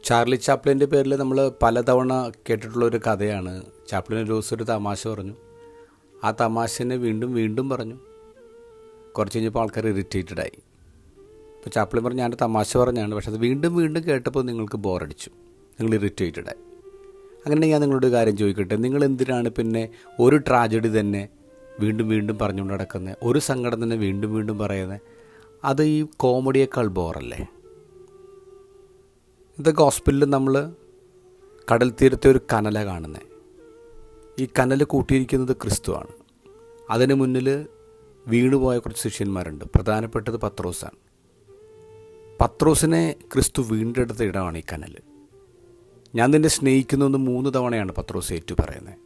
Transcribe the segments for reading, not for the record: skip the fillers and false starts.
Charlie ചാപ്ലിൻ്റെ പേരിൽ നമ്മൾ പലതവണ കേട്ടിട്ടുള്ളൊരു കഥയാണ്. ചാപ്ലിൻ ഒരു ദിവസം ഒരു തമാശ പറഞ്ഞു. ആ തമാശനെ വീണ്ടും വീണ്ടും പറഞ്ഞു. കുറച്ച് കഴിഞ്ഞപ്പോൾ ആൾക്കാർ ഇറിറ്റേറ്റഡായി. ഇപ്പോൾ ചാപ്ലിൻ പറഞ്ഞു ഞാൻ തമാശ പറഞ്ഞാണ്, പക്ഷെ അത് വീണ്ടും വീണ്ടും കേട്ടപ്പോൾ നിങ്ങൾക്ക് ബോറടിച്ചു, നിങ്ങൾ ഇറിറ്റേറ്റഡായി. അങ്ങനെ ഞാൻ നിങ്ങളോട് കാര്യം ചോദിക്കട്ടെ, നിങ്ങൾ എന്തിനാണ് പിന്നെ ഒരു ട്രാജഡി തന്നെ വീണ്ടും വീണ്ടും പറഞ്ഞുകൊണ്ട് നടക്കുന്നത്, ഒരു സങ്കടം തന്നെ വീണ്ടും വീണ്ടും പറയുന്നത്? അത് ഈ കോമഡിയേക്കാൾ ബോറല്ലേ? ഇത് ഗോസ്പലിൽ നമ്മൾ കടൽ തീരത്തെ ഒരു കനല കാണുന്നത്. ഈ കനൽ കൂട്ടിയിരിക്കുന്നത് ക്രിസ്തുവാണ്. അതിന് മുന്നിൽ വീണുപോയ കുറച്ച് ശിഷ്യന്മാരുണ്ട്. പ്രധാനപ്പെട്ടത് പത്രോസാണ്. പത്രോസിനെ ക്രിസ്തു വീണ്ടെടുത്ത ഇടമാണ് ഈ കനൽ. ഞാൻ നിന്നെ സ്നേഹിക്കുന്നെന്ന് 3 തവണയാണ് പത്രോസ് ഏറ്റു പറയുന്നത്.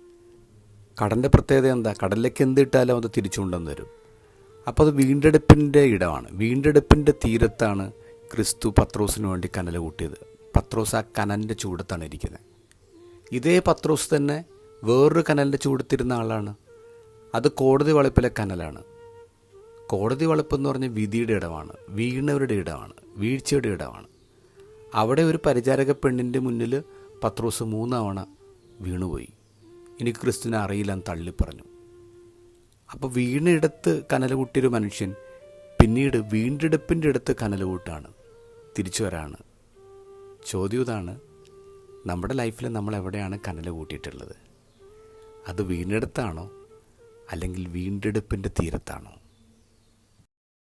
കടലിൻ്റെ പ്രത്യേകത എന്താ? കടലിലേക്ക് എന്തിട്ടാലും അത് തിരിച്ചുകൊണ്ടെന്ന് വരും. അപ്പോൾ അത് വീണ്ടെടുപ്പിൻ്റെ ഇടമാണ്. വീണ്ടെടുപ്പിൻ്റെ തീരത്താണ് ക്രിസ്തു പത്രോസിന് വേണ്ടി കനൽ കൂട്ടിയത്. പത്രോസ് ആ കനലിൻ്റെ ചൂടത്താണ് ഇരിക്കുന്നത്. ഇതേ പത്രോസ് തന്നെ വേറൊരു കനലിൻ്റെ ചൂടത്തിരുന്ന ആളാണ്. അത് കോടതി വളപ്പിലെ കനലാണ്. കോടതി വളപ്പെന്ന് പറഞ്ഞാൽ വിധിയുടെ ഇടമാണ്, വീണവരുടെ ഇടമാണ്, വീഴ്ചയുടെ ഇടമാണ്. അവിടെ ഒരു പരിചാരക പെണ്ണിൻ്റെ മുന്നിൽ പത്രോസ് 3 തവണ വീണുപോയി. എനിക്ക് ക്രിസ്തുവിനെ അറിയില്ലെന്ന് തള്ളിപ്പറഞ്ഞു. അപ്പോൾ വീണയിടത്ത് കനൽ കൂട്ടിയൊരു മനുഷ്യൻ പിന്നീട് വീണ്ടെടുപ്പിൻ്റെ അടുത്ത് കനൽ കൂട്ടാണ്, തിരിച്ചു വരാണ്. ചോദ്യം ഇതാണ്, നമ്മുടെ ലൈഫിൽ നമ്മൾ എവിടെയാണ് കനൽ കൂട്ടിയിട്ടുള്ളത്? അത് വീണ്ടെടുത്താണോ അല്ലെങ്കിൽ വീണ്ടെടുപ്പിൻ്റെ തീരത്താണോ?